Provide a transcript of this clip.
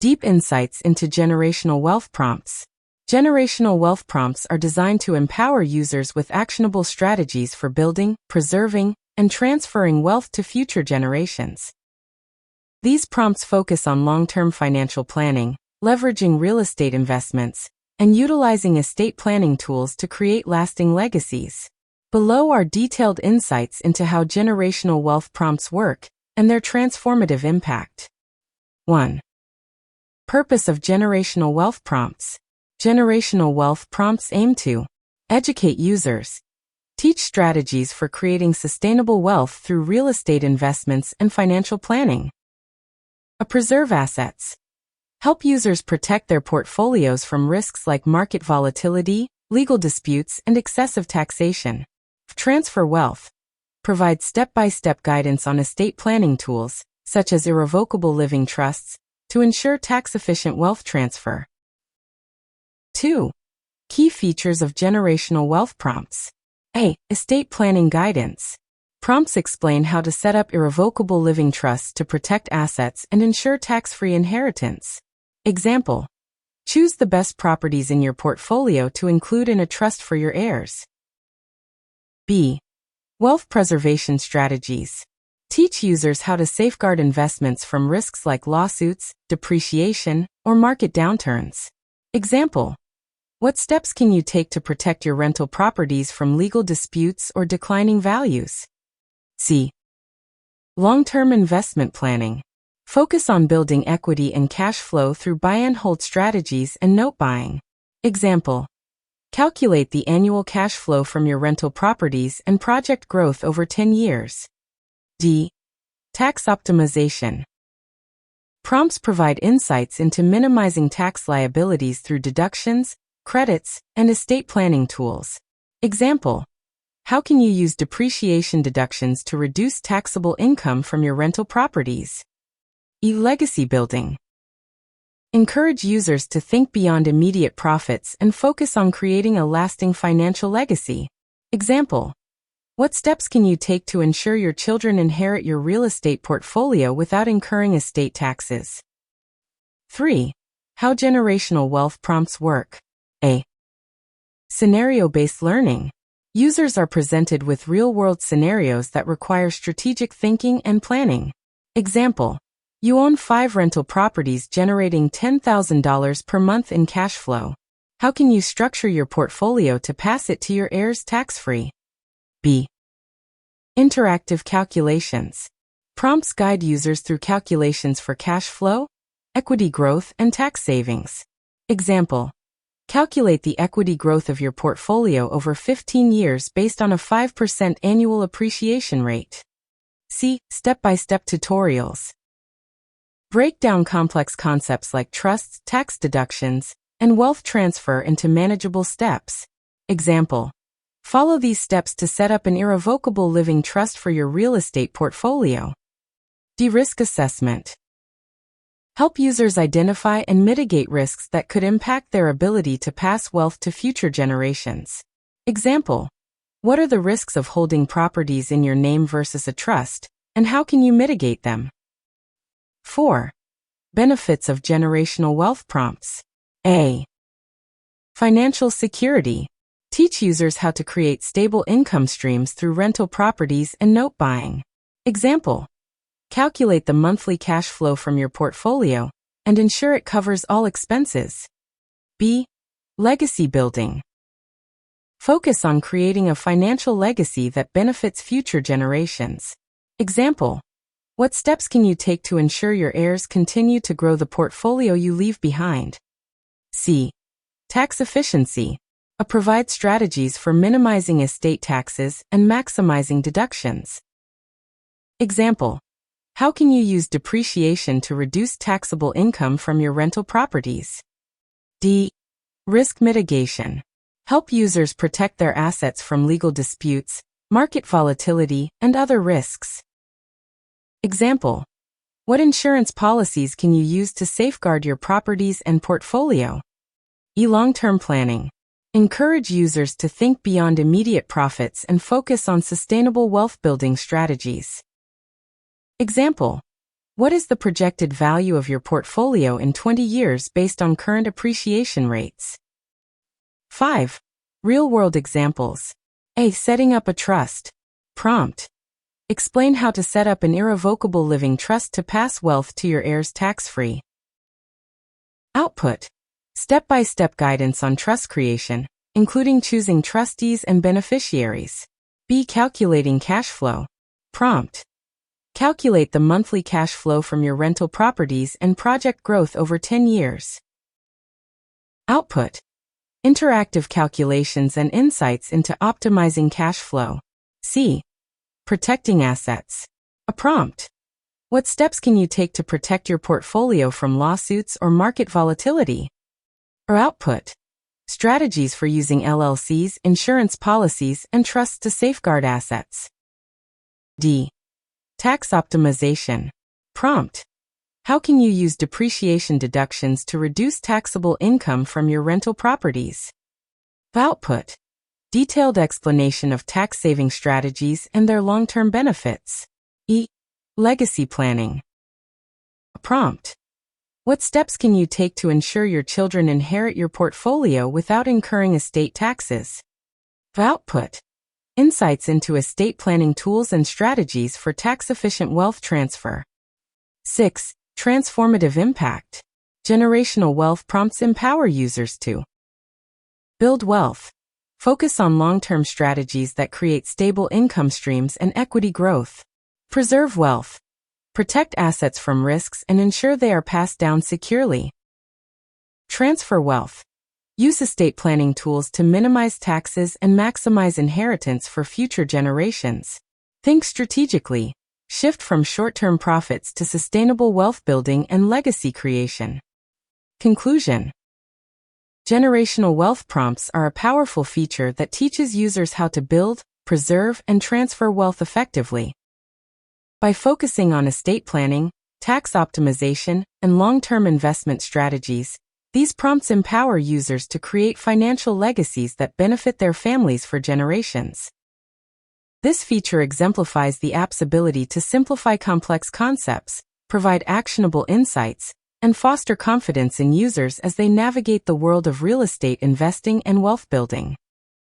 Deep insights into generational wealth prompts. Generational wealth prompts are designed to empower users with actionable strategies for building, preserving, and transferring wealth to future generations. These prompts focus on long-term financial planning, leveraging real estate investments, and utilizing estate planning tools to create lasting legacies. Below are detailed insights into how generational wealth prompts work and their transformative impact. 1. Purpose of generational wealth prompts. Generational wealth prompts aim to educate users, teach strategies for creating sustainable wealth through real estate investments and financial planning. Preserve assets. Help users protect their portfolios from risks like market volatility, legal disputes, and excessive taxation. Transfer wealth. Provide step-by-step guidance on estate planning tools, such as irrevocable living trusts, to ensure tax-efficient wealth transfer. 2. Key features of generational wealth prompts. A. Estate planning guidance. Prompts explain how to set up irrevocable living trusts to protect assets and ensure tax-free inheritance. Example: choose the best properties in your portfolio to include in a trust for your heirs. B. Wealth preservation strategies. Teach users how to safeguard investments from risks like lawsuits, depreciation, or market downturns. Example: what steps can you take to protect your rental properties from legal disputes or declining values? C. Long-term investment planning. Focus on building equity and cash flow through buy-and-hold strategies and note buying. Example: calculate the annual cash flow from your rental properties and project growth over 10 years. D. Tax optimization. Prompts provide insights into minimizing tax liabilities through deductions, credits, and estate planning tools. Example: how can you use depreciation deductions to reduce taxable income from your rental properties? E. Legacy building. Encourage users to think beyond immediate profits and focus on creating a lasting financial legacy. Example: what steps can you take to ensure your children inherit your real estate portfolio without incurring estate taxes? 3. How generational wealth prompts work. A. Scenario-based learning. Users are presented with real-world scenarios that require strategic thinking and planning. Example: you own 5 rental properties generating $10,000 per month in cash flow. How can you structure your portfolio to pass it to your heirs tax-free? B. Interactive calculations. Prompts guide users through calculations for cash flow, equity growth, and tax savings. Example: calculate the equity growth of your portfolio over 15 years based on a 5% annual appreciation rate. C. Step-by-step tutorials. Break down complex concepts like trusts, tax deductions, and wealth transfer into manageable steps. Example: follow these steps to set up an irrevocable living trust for your real estate portfolio. D. Risk assessment. Help users identify and mitigate risks that could impact their ability to pass wealth to future generations. Example: what are the risks of holding properties in your name versus a trust, and how can you mitigate them? 4. Benefits of generational wealth prompts. A. Financial security. Teach users how to create stable income streams through rental properties and note buying. Example: calculate the monthly cash flow from your portfolio and ensure it covers all expenses. B. Legacy building. Focus on creating a financial legacy that benefits future generations. Example: what steps can you take to ensure your heirs continue to grow the portfolio you leave behind? C. Tax efficiency. Provide strategies for minimizing estate taxes and maximizing deductions. Example: how can you use depreciation to reduce taxable income from your rental properties? D. Risk mitigation. Help users protect their assets from legal disputes, market volatility, and other risks. Example: what insurance policies can you use to safeguard your properties and portfolio? E. Long-term planning. Encourage users to think beyond immediate profits and focus on sustainable wealth-building strategies. Example: What is the projected value of your portfolio in 20 years based on current appreciation rates? 5. Real-world examples. A. Setting up a trust. Prompt. Explain how to set up an irrevocable living trust to pass wealth to your heirs tax-free. Output. Step-by-step guidance on trust creation, including choosing trustees and beneficiaries. B. Calculating cash flow. Prompt. Calculate the monthly cash flow from your rental properties and project growth over 10 years. Output. Interactive calculations and insights into optimizing cash flow. C. Protecting assets. A prompt. What steps can you take to protect your portfolio from lawsuits or market volatility? Or output. Strategies for using LLCs, insurance policies, and trusts to safeguard assets. D. Tax optimization. Prompt. How can you use depreciation deductions to reduce taxable income from your rental properties? Output. Detailed explanation of tax-saving strategies and their long-term benefits. E. Legacy planning. Prompt. What steps can you take to ensure your children inherit your portfolio without incurring estate taxes? Output. Insights into estate planning tools and strategies for tax-efficient wealth transfer. 6. Transformative impact. Generational wealth prompts empower users to build wealth. Focus on long-term strategies that create stable income streams and equity growth. Preserve wealth. Protect assets from risks and ensure they are passed down securely. Transfer wealth. Use estate planning tools to minimize taxes and maximize inheritance for future generations. Think strategically. Shift from short-term profits to sustainable wealth building and legacy creation. Conclusion. Generational wealth prompts are a powerful feature that teaches users how to build, preserve, and transfer wealth effectively. By focusing on estate planning, tax optimization, and long-term investment strategies, these prompts empower users to create financial legacies that benefit their families for generations. This feature exemplifies the app's ability to simplify complex concepts, provide actionable insights, and foster confidence in users as they navigate the world of real estate investing and wealth building.